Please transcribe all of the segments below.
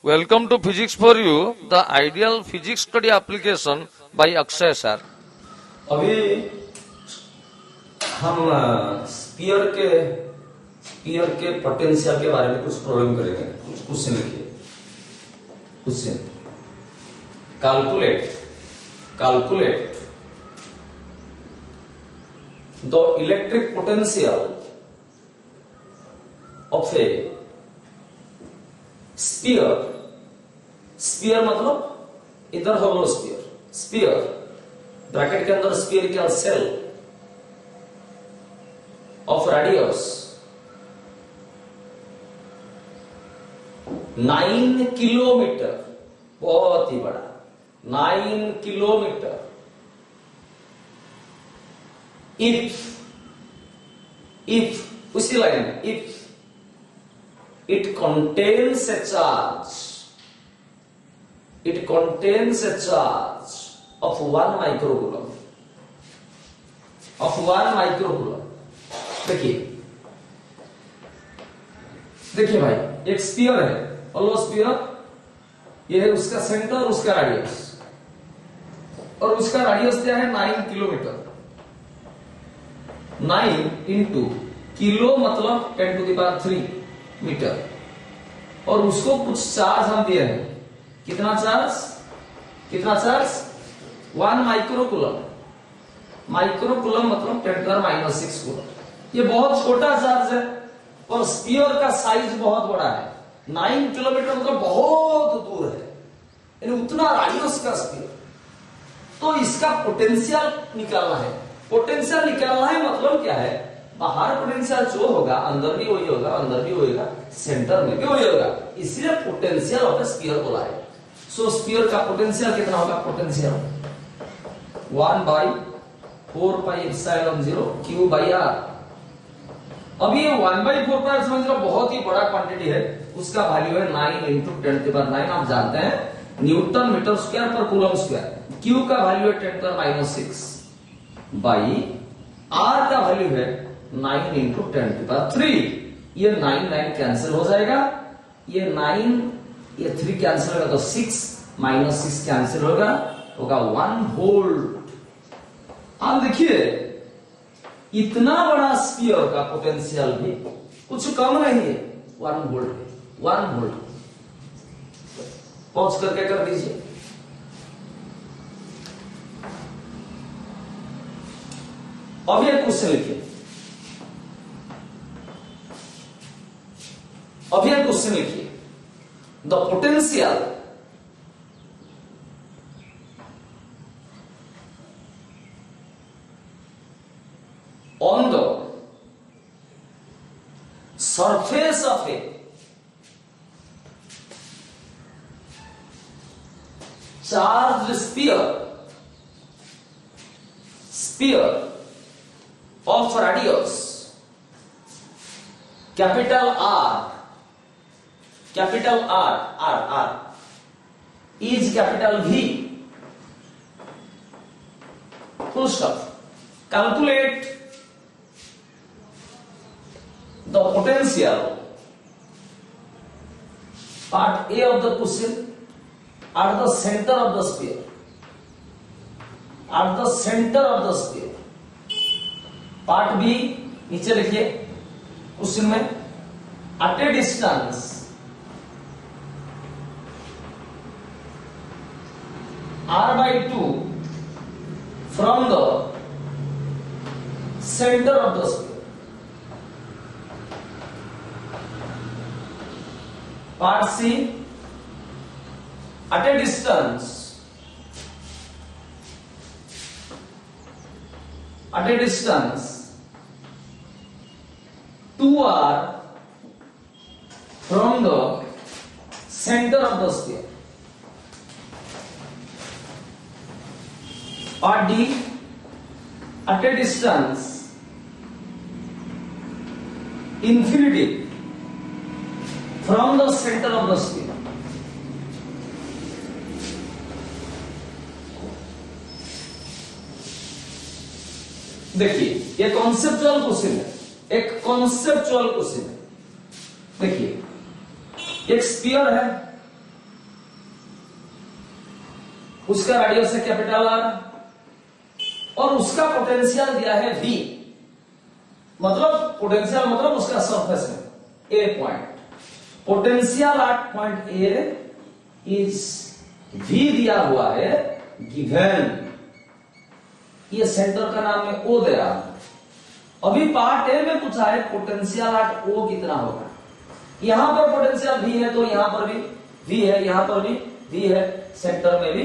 Welcome to Physics for You, the ideal physics study application by Akshay sir. अभी हम spear के potential के बारे में कुछ प्रॉब्लम करेंगे। कुछ क्वेश्चन लिखिए। Question calculate the electric potential of a sphere मतलब इधर होलो स्पीयर ब्रैकेट के अंदर spherical shell of radius 9 kilometre, बहुत ही बड़ा 9 किलोमीटर। इफ उसी लाइन में if it contains a charge of 1 microcoulomb देखिए भाई, एक स्फीयर है, होलो स्फीयर, ये है उसका सेंटर, उसका रेडियस, और उसका रेडियस क्या है 9 किलोमीटर। 9 इंटू किलो मतलब 10 to the power 3 मीटर, और उसको कुछ चार्ज हम दिए हैं। कितना चार्ज 1 माइक्रोकूलम मतलब 10⁻⁻6 कूलम। ये बहुत छोटा चार्ज है, और स्फीयर का साइज बहुत बड़ा है। 9 किलोमीटर मतलब बहुत दूर है, यानी उतना रेडियस का स्फीयर। तो इसका पोटेंशियल निकालना है। मतलब क्या है, बाहर पोटेंशियल जो होगा अंदर भी वही होगा, सेंटर में भी वही होगा, इसलिए पोटेंशियल ऑफ स्फीयर बोला है। सो स्फीयर का पोटेंशियल कितना होगा? Potential 1/4πε0 Q/r। अब ये 1/4πε0 बहुत ही बड़ा क्वांटिटी है, उसका वैल्यू है 9 × 10⁹। आप जानते हैं न्यूटन मीटर स्क्वायर पर कूलम स्क्वायर। Q का वैल्यू है 10⁻6 बाई R का वैल्यू है 9 × 10⁻3। ये 9 कैंसिल हो जाएगा, ये 3 कैंसिल होगा तो 6 -6 कैंसिल होगा 1 वोल्ट। आप देखिए इतना बड़ा स्फीयर का पोटेंशियल भी कुछ कम नहीं है, 1 वोल्ट। पॉज करके कर दीजिए। अब ये क्वेश्चन लिखिए। The potential on the surface of a charge sphere of radius capital R is capital V, full stop. Calculate the potential, part A of the question, at the center of the sphere, part B नीचे लिखिए question में। At a distance r/2 from the centre of the sphere. Part C at a distance 2r from the center of the sphere. Part D, at a distance infinity from the center of the sphere. देखिए ये conceptual question है, देखिए एक sphere है, उसका radius है capital R, और उसका पोटेंशियल दिया है V, मतलब पोटेंशियल मतलब उसका सरफेस में A point, potential at point A is V दिया हुआ है गिवन, ये सेंटर का नाम है O दे रहा। अभी पार्ट ए में पूछा है पोटेंशियल एट O कितना होगा। यहां पर पोटेंशियल V है तो यहां पर भी V है, यहां पर भी V है, सेंटर में भी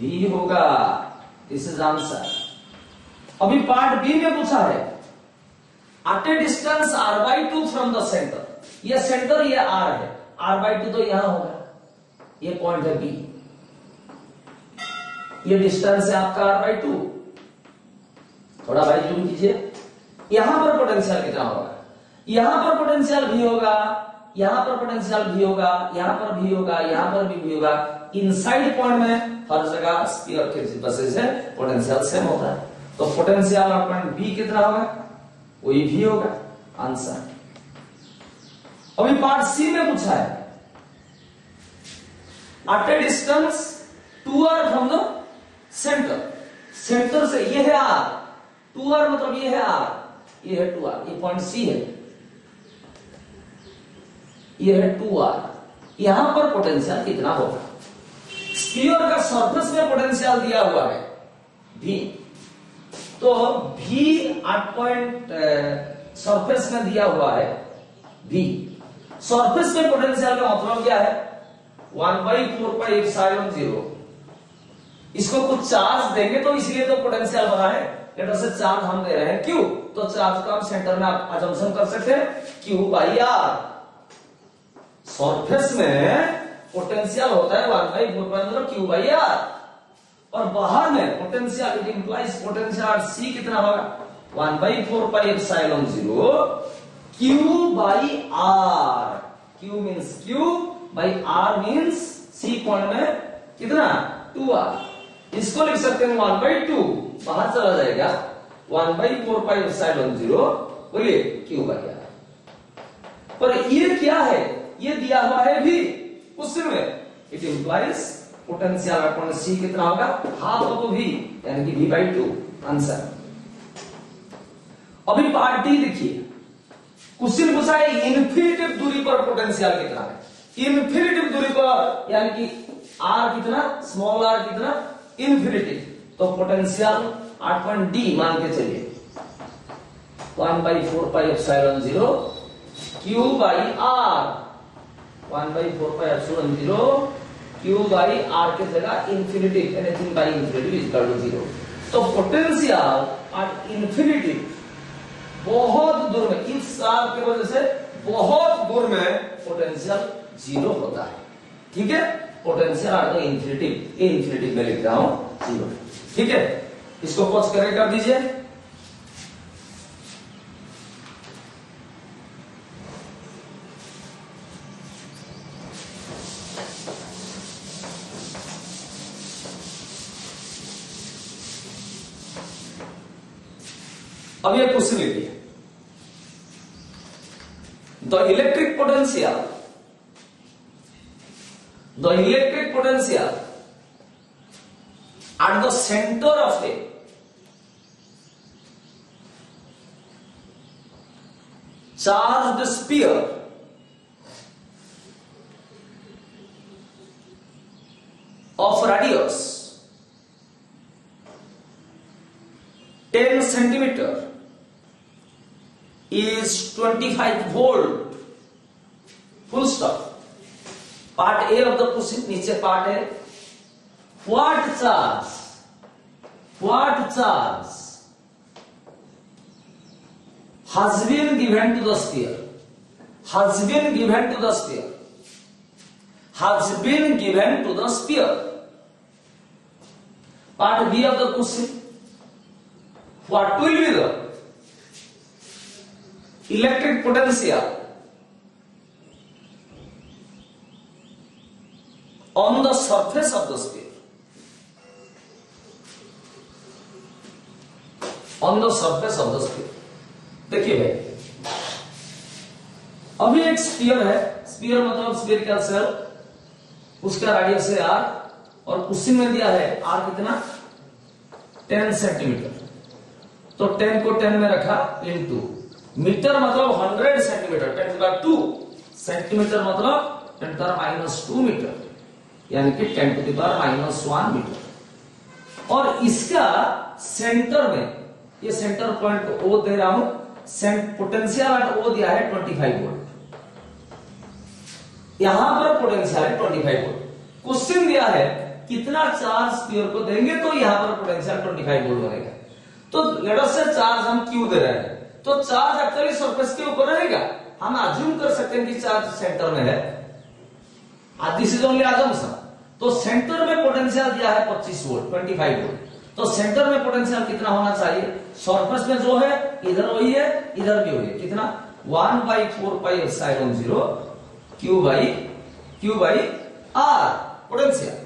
V होगा। This is answer. अभी पार्ट बी में पूछा है at a distance r/2 from the centre, ये सेंटर ये r है, r/2 तो यहां होगा, ये पॉइंट है B, ये डिस्टेंस है आपका r/2। थोड़ा भाई जूम कीजिए। यहां पर पोटेंशियल कितना होगा, यहां पर पोटेंशियल V होगा, यहां पर पोटेंशियल V होगा, यहां पर V होगा, यहां पर भी V होगा। इनसाइड पॉइंट में हर जगह स्फीयर के वजह से पोटेंशियल सेम होता है, तो पोटेंशियल ऑफ पॉइंट B कितना होगा, वही V होगा, आंसर। अभी पार्ट सी में पूछा है at a distance 2r from the centre, centre से ये है r, 2r मतलब ये है r, ये है 2r, ये पॉइंट सी है, ये है 2r। यहां पर पोटेंशियल कितना होगा, स्फीयर का सरफेस में पोटेंशियल दिया हुआ है V, तो V एट पॉइंट सरफेस में दिया हुआ है V, सरफेस में पोटेंशियल का मतलब क्या है 1/4πε0। इसको कुछ चार्ज देंगे तो इसलिए तो पोटेंशियल बना है, लेटर से चार्ज हम दे रहे हैं Q, तो चार्ज का हम सेंटर में आप अजम्पशन कर सकते हैं Q/r। सरफेस में पोटेंशियल होता है 1/4 मतलब Q/r, और बाहर में potential it implies potential C कितना होगा 1/4πε0 Q/r। Q means Q by R means C point में कितना 2r, इसको लिख सकते हैं 1/2, बाहर चला जाएगा 1/4πε0 बोलिए Q/r। पर ये क्या है, ये दिया हुआ है भी उसमें, it implies potential upon C कितना होगा हाफ ऑफ V, यानी कि V/2, आंसर। अभी पार्ट डी देखिए, क्वेश्चन पूछा है इन्फिनिटिव दूरी पर पोटेंशियल कितना है, इन्फिनिटिव दूरी पर यानी कि r कितना, स्मॉल r कितना, इन्फिनिटिव, तो पोटेंशियल 8 पॉइंट D मान के चलिए 1/4πε0 Q/r, 1/4πε0 Q/r के जगह infinitive, anything by infinitive is equal to 0। तो पोटेंशियल एट इन्फिनिटिव बहुत दूर में, इस r की वजह से बहुत दूर में पोटेंशियल 0 होता है, ठीक है। पोटेंशियल एट द इन्फिनिटिव, ये इन्फिनिटिव में लिख रहा हूं 0, ठीक है। इसको पॉज करके कर दीजिए। अब ये क्वेश्चन लिखिए, the electric potential at the center of a charged sphere of radius 10 centimeter is 25 volt, full stop। Part A of the question, नीचे पार्ट है what charge has been given to the sphere, has been given to the sphere। Part B of the question, what will be the electric potential on the surface of the sphere, on the surface of the sphere। देखिए भाई, अभी एक sphere है, sphere मतलब sphere का cell, उसका radius है r, और क्वेश्चन में दिया है आर कितना 10 सेंटीमीटर, तो 10 को 10 में रखा इनटू मीटर मतलब 100 सेंटीमीटर 10⁻², सेंटीमीटर मतलब 10⁻² मीटर, यानी कि 10⁻⁻1 मीटर। और इसका सेंटर में, ये सेंटर पॉइंट ओ दे रहा हूं, पोटेंशियल एट ओ दिया है 25 वोल्ट, यहां पर पोटेंशियल है 25 वोल्ट। क्वेश्चन दिया है कितना चार्ज स्फीयर को देंगे तो यहां पर पोटेंशियल 25 वोल्ट बनेगा। तो लेट अस से चार्ज हम क्यू दे रहे हैं, तो चार्ज एक्चुअली सरफेस के ऊपर रहेगा, हम अज्यूम कर सकते हैं कि चार्ज सेंटर में है, दिस इज ओनली अजम्पशन। तो सेंटर में पोटेंशियल दिया है 25 वोल्ट 25 वोल्ट, तो सेंटर में पोटेंशियल कितना होना चाहिए, सरफेस में जो है इधर वही है इधर भी वही है, कितना 1/4πε0 q by r potential.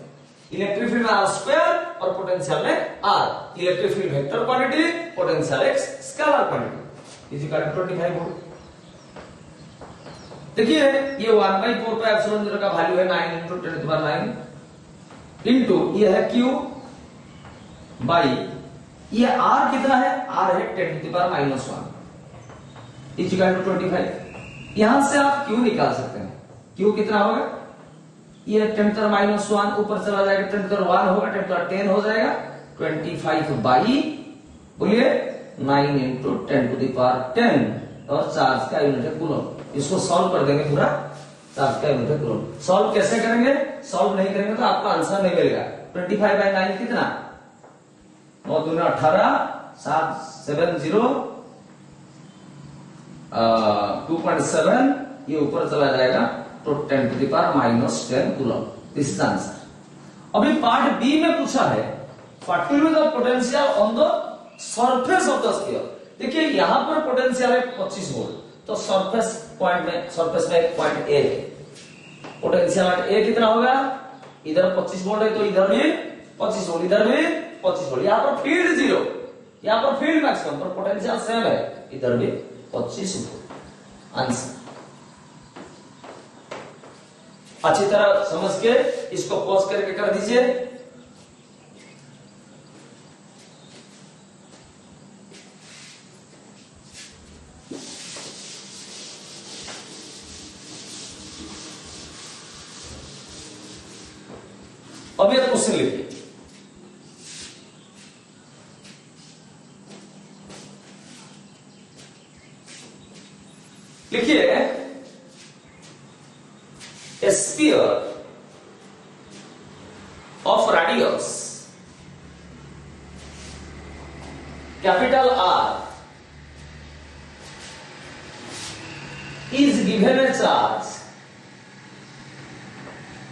Electric field में आर स्क्वायर और पोटेंशियल में r, electric field vector quantity, potential एक scalar quantity, is equal to 25 volt. देखिए ये 1/4πε0 का वैल्यू है 9 × 10⁹ इनटू ये है क्यू बाई ये आर कितना है, आर है 10⁻⁻1 इज इक्वल टू 25। यहां से आप क्यू निकाल सकते हैं, क्यू कितना होगा, ये 10⁻⁻1 ऊपर चला जाएगा 10⁻1 होगा 10⁻10 हो जाएगा 25 बाई बोलिए 9 × 10⁻10 और चार्ज का यूनिट है कूलम। इसको सॉल्व कर देंगे पूरा, चार्ज का यूनिट है कूलम। सॉल्व कैसे करेंगे, सॉल्व नहीं करेंगे तो आपका आंसर नहीं मिलेगा। 25/9 कितना, 9 दूनी 18, 7 7 0 2.7, ये ऊपर चला जाएगा तो 10⁻⁻10 कूलम। This is answer. अभी पार्ट बी में पूछा है fertility of potential on the surface of the sphere. देखिए यहां पर पोटेंशियल है 25 वोल्ट, तो सरफेस में एक पॉइंट ए है, पोटेंशियल एट ए कितना होगा, इधर 25 वोल्ट है तो इधर भी 25 वोल्ट, इधर भी 25 वोल्ट, यहां पर फील्ड 0, यहां पर फील्ड मैक्सिमम, पर पोटेंशियल सेम है, इधर भी 25 वोल्ट। आंसर अच्छी तरह समझ के इसको पॉज करके कर दीजिए। अब ये क्वेश्चन लिखिए, a sphere of radius capital R is given a charge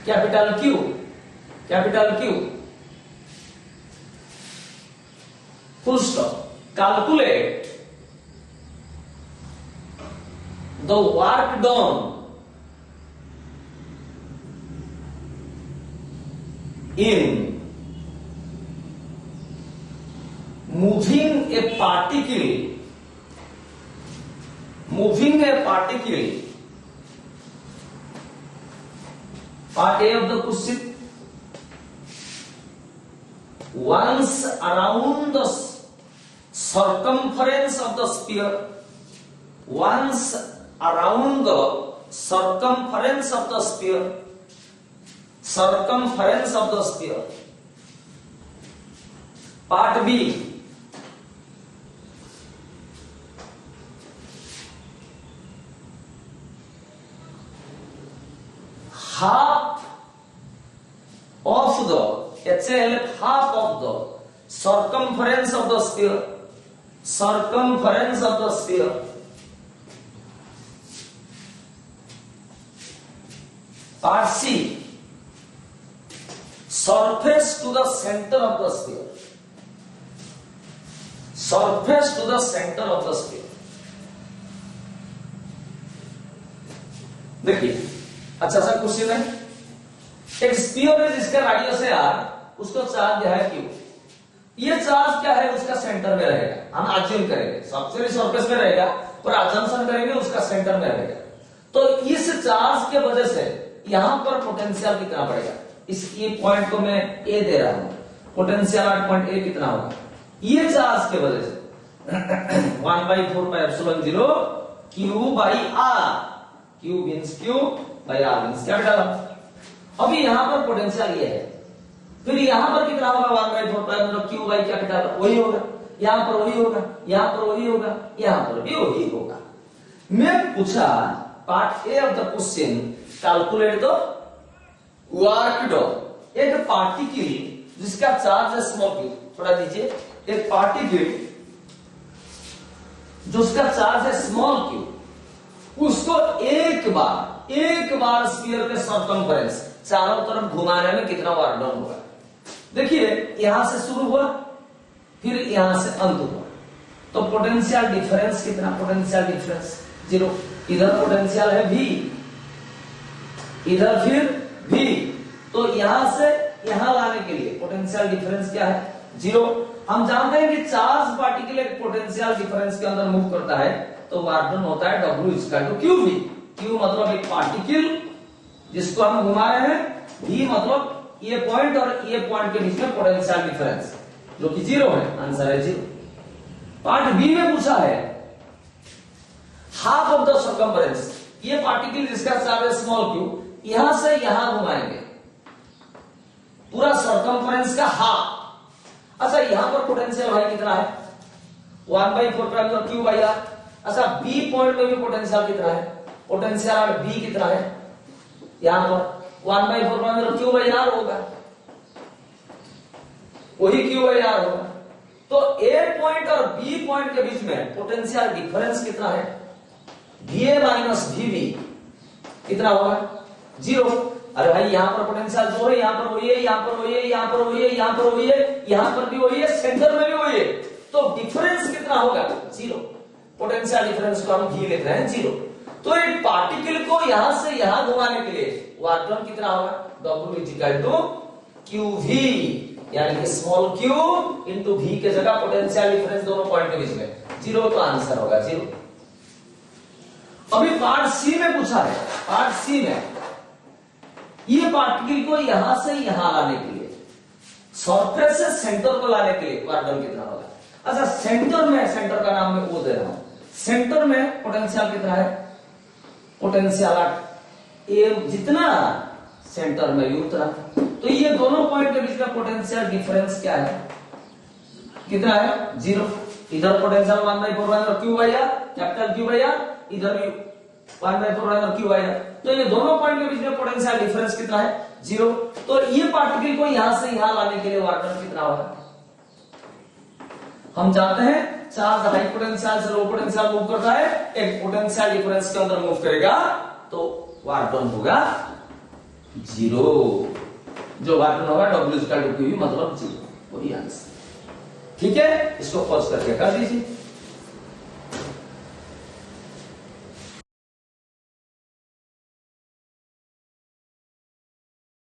capital Q, full stop. Calculate the work done in moving a particle part A of the question, once around the circumference of the sphere, once around the circumference of the sphere, part B, half of the HL, half of the circumference of the sphere, part C, surface to the center of the sphere, देखिए अच्छा सा question है, एक sphere है जिसका radius है r, उसको charge दिया है q, ये चार्ज क्या है उसका सेंटर में रहेगा, हम अज्यूम करेंगे सबसे सरफेस में रहेगा पर अजम्पशन करेंगे उसका सेंटर में रहेगा। तो इस चार्ज के वजह से यहां पर पोटेंशियल कितना बढ़ेगा, इस ये पॉइंट को मैं ए दे रहा हूं, पोटेंशियल एट पॉइंट ए कितना होगा, ये चार्ज के वजह से 1/4πε0 Q by R, Q means Q by R means capital. अभी यहां पर पोटेंशियल ये है, फिर यहां पर कितना होगा 1/4πε0 Q बाई कैपिटल, वही होगा, यहां पर वही होगा, यहां पर वही होगा, यहां पर भी वही होगा। मैं पूछा part A of the question, calculate the work done. एक पार्टिकल जिसका चार्ज है स्मॉल क्यू, थोड़ा दीजिए, एक पार्टिकल जिसका चार्ज है स्मॉल क्यू, उसको एक बार स्फीयर के सर्कमफेरेंस चारों तरफ घुमाने में कितना वर्क डन होगा। देखिए यहां से शुरू हुआ, फिर यहां से अंत हुआ, तो पोटेंशियल डिफरेंस कितना, पोटेंशियल डिफरेंस 0। इधर पोटेंशियल है V, इधर फिर V, तो यहां से यहां लाने के लिए पोटेंशियल डिफरेंस क्या है 0। हम जानते हैं कि चार्ज पार्टिकल एक पोटेंशियल डिफरेंस के अंदर मूव करता है, तो वर्क डन होता है W=QV। Q मतलब एक पार्टिकल जिसको हम घुमा रहे हैं, V मतलब ये पॉइंट और ये पॉइंट के बीच में पोटेंशियल डिफरेंस जो कि 0 है, आंसर है 0। पार्ट बी में पूछा है हाफ ऑफ द सर्कमफेरेंस, ये पार्टिकल जिसका चार्ज है स्मॉल क्यू, यहां से यहां घुमाएंगे पूरा सर्कमफेरेंस का हाफ। अच्छा यहां पर पोटेंशियल भाई कितना है 1/4π Q/R। अच्छा बी पॉइंट में भी पोटेंशियल कितना है, पोटेंशियल बी कितना है, यहां पर 1/4π Q/R होगा, वही Q/R होगा। तो ए पॉइंट और बी पॉइंट के बीच में पोटेंशियल डिफरेंस कितना है, VA माइनस VB कितना होगा 0। अरे भाई यहां पर पोटेंशियल 2 है, यहां पर वही है, यहां पर वही है, यहां पर वही है, यहां पर वही है, यहां पर भी वही है, सेंटर में भी वही है, तो डिफरेंस कितना होगा 0। पोटेंशियल डिफरेंस को हम V लिख रहे हैं 0। तो एक पार्टिकल को यहां से यहां घुमाने के लिए वर्क डन कितना होगा, W=QV, यानी कि स्मॉल q इंटू V के जगह पोटेंशियल डिफरेंस दोनों पॉइंट के बीच में 0, तो आंसर होगा 0। अभी पार्ट सी में पूछा है, पार्ट सी में ये पार्टिकल को यहां से यहां लाने के लिए, सरफेस से सेंटर को लाने के लिए वर्क डन कितना होगा। अच्छा सेंटर में, सेंटर का नाम मैं वो दे रहा हूं, सेंटर में पोटेंशियल कितना है, पोटेंशियल ए जितना सेंटर में भी उतना, तो ये दोनों पॉइंट के बीच में पोटेंशियल डिफरेंस क्या है, कितना है 0। इधर पोटेंशियल 1/4 Q/R, कैपिटल Q/R, इधर भी 1/4 Q/R, तो ये दोनों पॉइंट के बीच में पोटेंशियल डिफरेंस कितना है 0। तो ये पार्टिकल को यहां से यहां लाने के लिए वर्क डन कितना होगा। हम जानते हैं चार्ज हाई पोटेंशियल से लो पोटेंशियल मूव करता है, एक पोटेंशियल डिफरेंस के अंदर मूव करेगा, तो वर्क डन होगा 0। जो वर्क डन होगा W=QV मतलब 0, वही आंसर। ठीक है, इसको पॉज करके कर दीजिए।